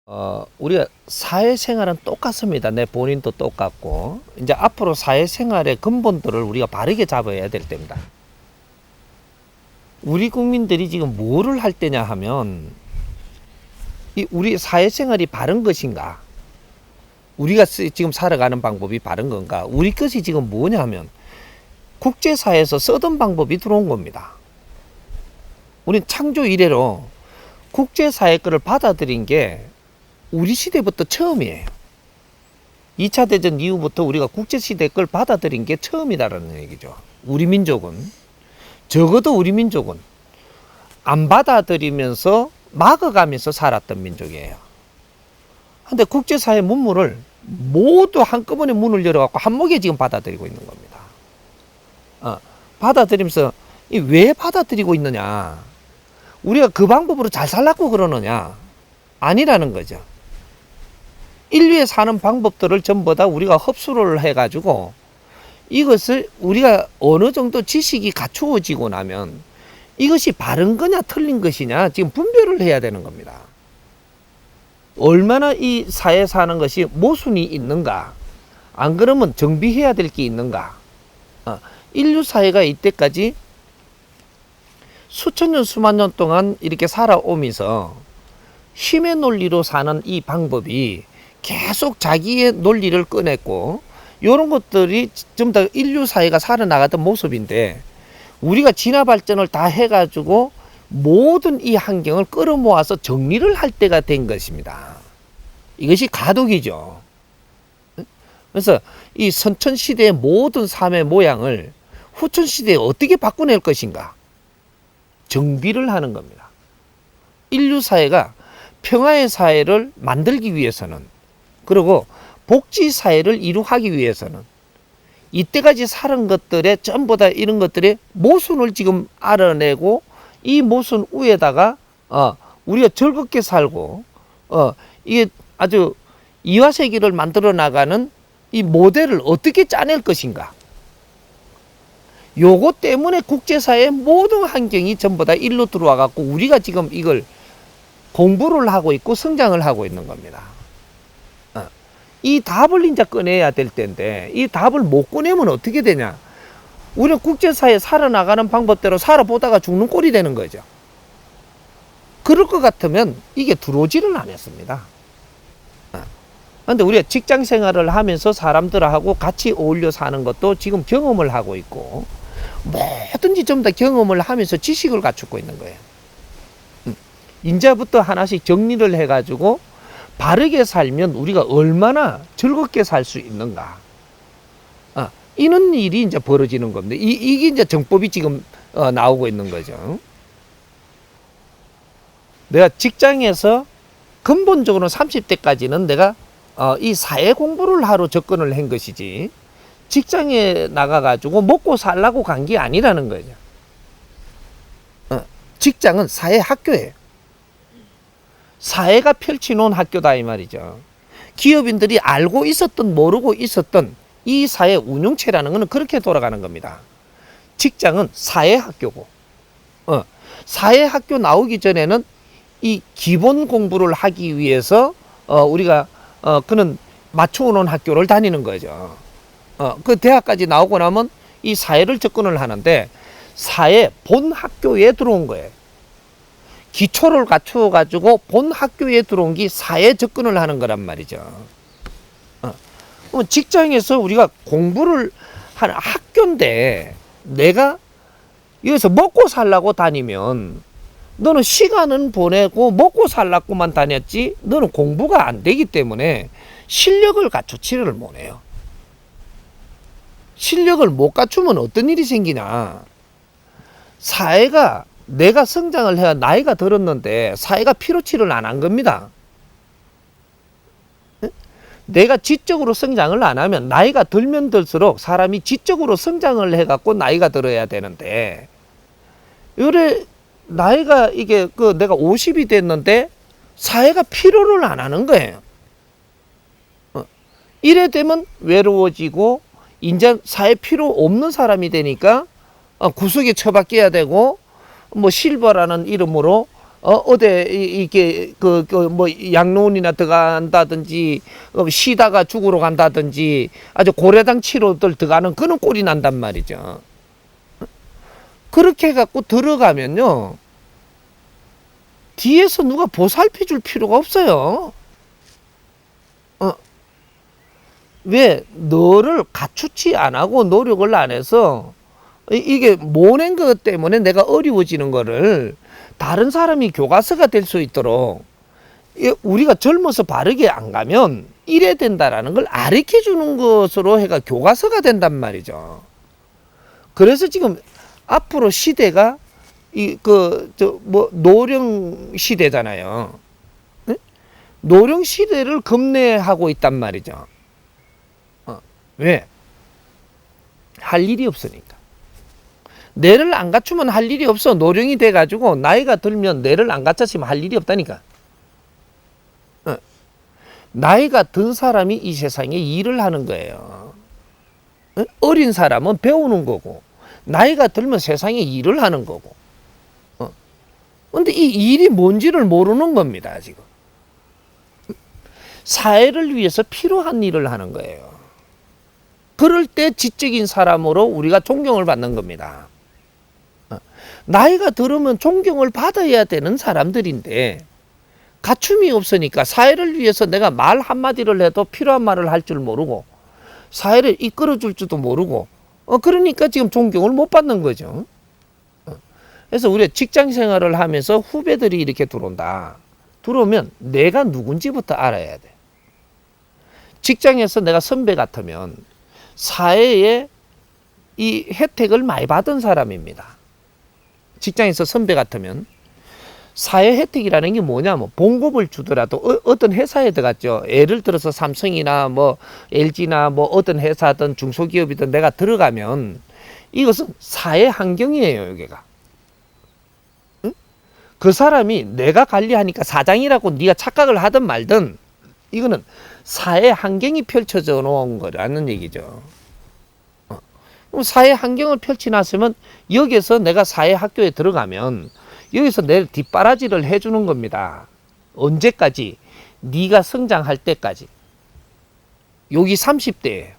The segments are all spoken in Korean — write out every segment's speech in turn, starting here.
우리가 사회생활은 똑같습니다. 내 본인도 똑같고, 이제 앞으로 사회생활의 근본들을 우리가 바르게 잡아야 될 때입니다. 우리 국민들이 지금 뭐를 할 때냐 하면, 우리 사회생활이 바른 것인가? 우리가 지금 살아가는 방법이 바른 건가? 우리 것이 지금 뭐냐 하면, 국제사회에서 쓰던 방법이 들어온 겁니다. 우린 창조 이래로 국제사회 거를 받아들인 게 우리 시대부터 처음이에요. 2차 대전 이후부터 우리가 국제시대 걸 받아들인 게 처음이다라는 얘기죠. 우리 민족은, 적어도 우리 민족은 안 받아들이면서 막아가면서 살았던 민족이에요. 근데 국제사회 문물을 모두 한꺼번에 문을 열어갖고 한목에 지금 받아들이고 있는 겁니다. 받아들이면서 왜 받아들이고 있느냐? 우리가 그 방법으로 잘 살라고 그러느냐? 아니라는 거죠. 인류의 사는 방법들을 전부 다 우리가 흡수를 해가지고 이것을 우리가 어느 정도 지식이 갖추어지고 나면 이것이 바른 거냐 틀린 것이냐 지금 분별을 해야 되는 겁니다. 얼마나 이 사회 사는 것이 모순이 있는가, 안 그러면 정비해야 될 게 있는가. 인류 사회가 이때까지 수천 년 수만 년 동안 이렇게 살아오면서 힘의 논리로 사는 이 방법이 계속 자기의 논리를 꺼냈고, 이런 것들이 전부 다 인류 사회가 살아나가던 모습인데, 우리가 진화 발전을 다 해가지고 모든 이 환경을 끌어모아서 정리를 할 때가 된 것입니다. 이것이 가독이죠. 그래서 이 선천시대의 모든 삶의 모양을 후천시대에 어떻게 바꿔낼 것인가, 정비를 하는 겁니다. 인류 사회가 평화의 사회를 만들기 위해서는, 그리고 복지 사회를 이루하기 위해서는 이때까지 살은 것들의 전부 다 이런 것들의 모순을 지금 알아내고, 이 모순 위에다가 우리가 즐겁게 살고 이게 아주 이화세계를 만들어 나가는 이 모델을 어떻게 짜낼 것인가. 요거 때문에 국제사회의 모든 환경이 전부 다 일로 들어와 갖고 우리가 지금 이걸 공부를 하고 있고 성장을 하고 있는 겁니다. 이 답을 이제 꺼내야 될 텐데, 이 답을 못 꺼내면 어떻게 되냐? 우리는 국제사회에 살아나가는 방법대로 살아보다가 죽는 꼴이 되는 거죠. 그럴 것 같으면 이게 들어오지를 않았습니다. 그런데 우리가 직장 생활을 하면서 사람들하고 같이 어울려 사는 것도 지금 경험을 하고 있고, 뭐든지 전부 다 경험을 하면서 지식을 갖추고 있는 거예요. 이제부터 하나씩 정리를 해가지고 바르게 살면 우리가 얼마나 즐겁게 살 수 있는가. 이런 일이 이제 벌어지는 겁니다. 이게 이제 정법이 지금 나오고 있는 거죠. 내가 직장에서 근본적으로 30대까지는 내가 이 사회 공부를 하러 접근을 한 것이지, 직장에 나가가지고 먹고 살라고 간 게 아니라는 거죠. 직장은 사회 학교예요. 사회가 펼쳐놓은 학교다 이 말이죠. 기업인들이 알고 있었던 모르고 있었던 이 사회 운영체라는 것은 그렇게 돌아가는 겁니다. 직장은 사회 학교고, 사회 학교 나오기 전에는 이 기본 공부를 하기 위해서 우리가 그는 맞춰놓은 학교를 다니는 거죠. 그 대학까지 나오고 나면 이 사회를 접근을 하는데, 사회 본 학교에 들어온 거예요. 기초를 갖추어 가지고 본 학교에 들어온 게 사회 접근을 하는 거란 말이죠. 직장에서 우리가 공부를 하는 학교인데, 내가 여기서 먹고 살라고 다니면 너는 시간은 보내고 먹고 살라고만 다녔지, 너는 공부가 안 되기 때문에 실력을 갖추지를 못해요. 실력을 못 갖추면 어떤 일이 생기냐? 사회가, 내가 성장을 해야 나이가 들었는데 사회가 피로치를 안 한 겁니다. 내가 지적으로 성장을 안 하면 나이가 들면 들수록 사람이 지적으로 성장을 해갖고 나이가 들어야 되는데, 요래 나이가 이게 내가 50이 됐는데 사회가 필요를 안 하는 거예요. 이래 되면 외로워지고 이제 사회 필요 없는 사람이 되니까 구석에 처박혀야 되고, 뭐 실버라는 이름으로 어디 이게 뭐 양로원이나 들어간다든지 쉬다가 죽으러 간다든지 아주 고래당 치료들 들어가는 그런 꼴이 난단 말이죠. 그렇게 해갖고 들어가면요, 뒤에서 누가 보살펴 줄 필요가 없어요. 왜? 너를 갖추지 안 하고 노력을 안 해서 이게 모낸 것 때문에 내가 어려워지는 거를 다른 사람이 교과서가 될 수 있도록 우리가 젊어서 바르게 안 가면 이래 된다라는 걸 가르쳐 주는 것으로 해가 교과서가 된단 말이죠. 그래서 지금 앞으로 시대가 노령 시대잖아요. 네? 노령 시대를 겁내하고 있단 말이죠. 왜? 할 일이 없으니까. 뇌를 안 갖추면 할 일이 없어. 노령이 돼가지고 나이가 들면 뇌를 안 갖췄으면 할 일이 없다니까. 나이가 든 사람이 이 세상에 일을 하는 거예요. 어린 사람은 배우는 거고, 나이가 들면 세상에 일을 하는 거고. 근데 이 일이 뭔지를 모르는 겁니다, 지금. 사회를 위해서 필요한 일을 하는 거예요. 그럴 때 지적인 사람으로 우리가 존경을 받는 겁니다. 나이가 들으면 존경을 받아야 되는 사람들인데 갖춤이 없으니까 사회를 위해서 내가 말 한마디를 해도 필요한 말을 할 줄 모르고 사회를 이끌어 줄 줄도 모르고 그러니까 지금 존경을 못 받는 거죠. 그래서 우리가 직장 생활을 하면서 후배들이 이렇게 들어온다. 들어오면 내가 누군지부터 알아야 돼. 직장에서 내가 선배 같으면 사회에 이 혜택을 많이 받은 사람입니다. 직장에서 선배 같으면 사회 혜택이라는 게 뭐냐면 봉급을 주더라도 어떤 회사에 들어갔죠. 예를 들어서 삼성이나 뭐 LG나 뭐 어떤 회사든 중소기업이든 내가 들어가면 이것은 사회 환경이에요. 여기가. 응? 그 사람이 내가 관리하니까 사장이라고 네가 착각을 하든 말든 이거는 사회 환경이 펼쳐져 놓은 거라는 얘기죠. 사회 환경을 펼쳐놨으면 여기서 내가 사회 학교에 들어가면 여기서 내 뒷바라지를 해주는 겁니다. 언제까지? 네가 성장할 때까지. 여기 30대예요.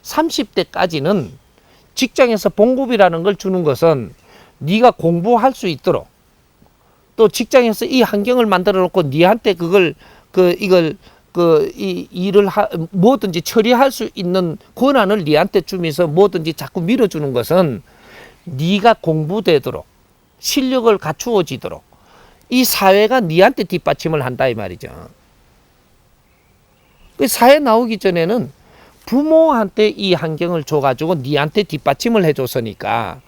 30대까지는 직장에서 봉급이라는 걸 주는 것은 네가 공부할 수 있도록 또 직장에서 이 환경을 만들어 놓고 네한테 이 일을 뭐든지 처리할 수 있는 권한을 네한테 주면서 뭐든지 자꾸 밀어주는 것은 네가 공부되도록 실력을 갖추어지도록 이 사회가 네한테 뒷받침을 한다 이 말이죠. 그 사회 나오기 전에는 부모한테 이 환경을 줘가지고 네한테 뒷받침을 해줬으니까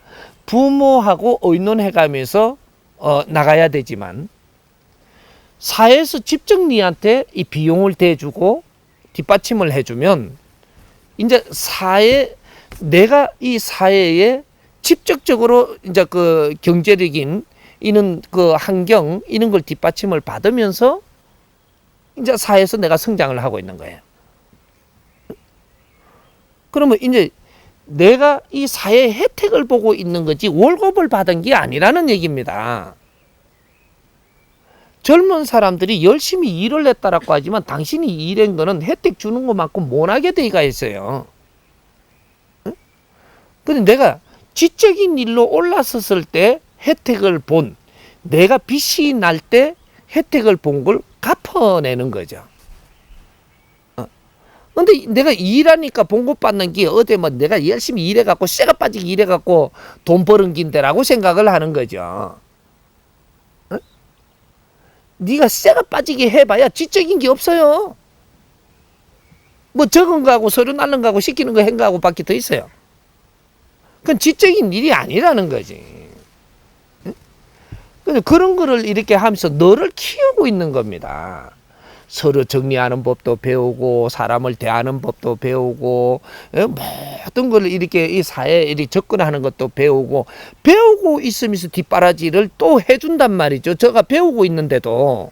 부모하고 의논해가면서 나가야 되지만 사회에서 직접 네한테 이 비용을 대주고 뒷받침을 해주면 이제 내가 이 사회에 직접적으로 이제 그 경제력인 이런 그 환경 이런 걸 뒷받침을 받으면서 이제 사회에서 내가 성장을 하고 있는 거예요. 그러면 이제 내가 이 사회 혜택을 보고 있는 거지 월급을 받은 게 아니라는 얘기입니다. 젊은 사람들이 열심히 일을 했다라고 하지만 당신이 일한 거는 혜택 주는 것만큼 못하게 되어가 있어요. 근데 내가 지적인 일로 올라섰을 때 혜택을 본, 내가 빚이 날 때 혜택을 본 걸 갚아내는 거죠. 근데 내가 일하니까 봉급 받는 게 어디 뭐 내가 열심히 일해갖고 쇠가 빠지게 일해갖고 돈 버는 긴데라고 생각을 하는 거죠. 네가 쇠가 빠지게 해봐야 지적인 게 없어요. 뭐 적은 거하고 서류 날른 거하고 시키는 거 한 거하고 밖에 더 있어요. 그건 지적인 일이 아니라는 거지. 그런 거를 이렇게 하면서 너를 키우고 있는 겁니다. 서로 정리하는 법도 배우고 사람을 대하는 법도 배우고 모든 걸 이렇게 이 사회에 이렇게 접근하는 것도 배우고 있으면서 뒷바라지를 또 해준단 말이죠. 제가 배우고 있는데도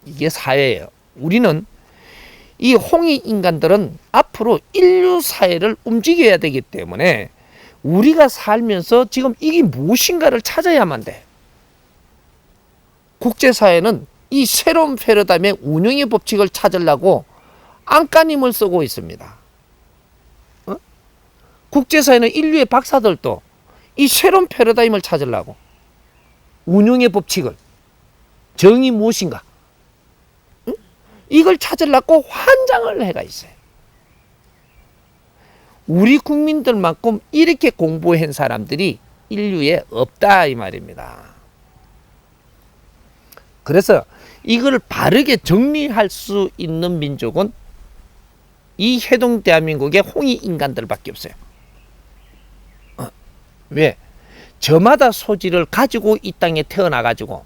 이게 사회예요. 우리는 이 홍익 인간들은 앞으로 인류 사회를 움직여야 되기 때문에 우리가 살면서 지금 이게 무엇인가를 찾아야만 돼. 국제사회는 이 새로운 패러다임의 운영의 법칙을 찾으려고 안간힘을 쓰고 있습니다. 국제사회는 인류의 박사들도 이 새로운 패러다임을 찾으려고 운영의 법칙을, 정의 무엇인가, 이걸 찾으려고 환장을 해가 있어요. 우리 국민들만큼 이렇게 공부한 사람들이 인류에 없다 이 말입니다. 그래서 이걸 바르게 정리할 수 있는 민족은 이 해동 대한민국의 홍익 인간들밖에 없어요. 왜? 저마다 소질을 가지고 이 땅에 태어나 가지고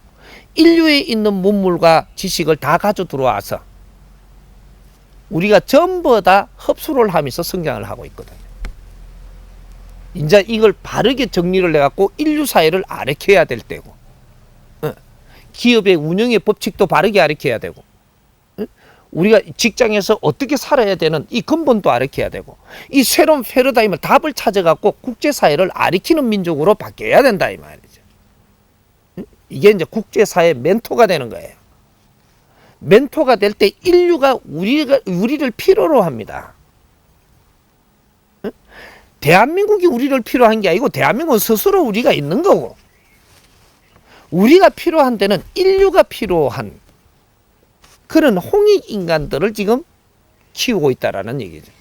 인류에 있는 문물과 지식을 다 가져 들어와서 우리가 전부 다 흡수를 하면서 성장을 하고 있거든요. 이제 이걸 바르게 정리를 해갖고 인류 사회를 아르켜야 될 때고, 기업의 운영의 법칙도 바르게 아르켜야 되고, 우리가 직장에서 어떻게 살아야 되는 이 근본도 아르켜야 되고, 이 새로운 패러다임을 답을 찾아갖고 국제사회를 아르키는 민족으로 바뀌어야 된다 이 말이죠. 이게 이제 국제사회 멘토가 되는 거예요. 멘토가 될 때 인류가 우리를 필요로 합니다. 대한민국이 우리를 필요한 게 아니고 대한민국은 스스로 우리가 있는 거고, 우리가 필요한 데는 인류가 필요한 그런 홍익 인간들을 지금 키우고 있다라는 얘기죠.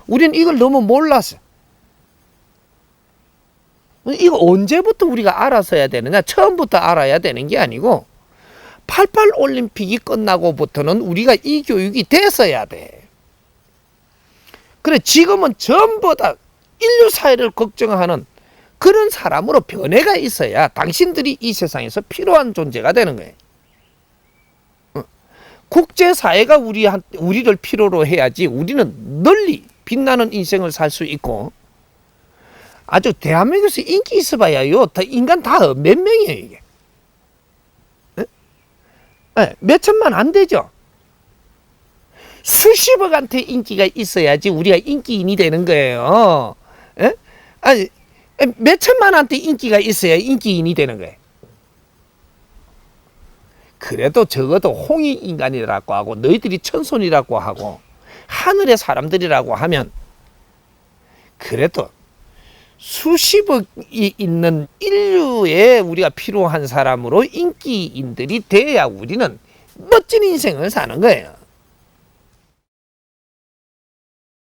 우리는 이걸 너무 몰랐어. 이거 언제부터 우리가 알아서야 되느냐? 처음부터 알아야 되는 게 아니고 88 올림픽이 끝나고부터는 우리가 이 교육이 됐어야 돼. 그래, 지금은 전부 다 인류 사회를 걱정하는 그런 사람으로 변해가 있어야 당신들이 이 세상에서 필요한 존재가 되는 거예요. 국제사회가 우리를 필요로 해야지 우리는 널리 빛나는 인생을 살 수 있고, 아주 대한민국에서 인기 있어봐야요, 인간 다 몇 명이에요 이게. 몇 천만 안 되죠. 수십억한테 인기가 있어야지 우리가 인기인이 되는 거예요. 아니, 몇 천만한테 인기가 있어야 인기인이 되는 거예요. 그래도 적어도 홍익 인간이라고 하고 너희들이 천손이라고 하고 하늘의 사람들이라고 하면 그래도 수십억이 있는 인류에 우리가 필요한 사람으로 인기인들이 돼야 우리는 멋진 인생을 사는 거예요.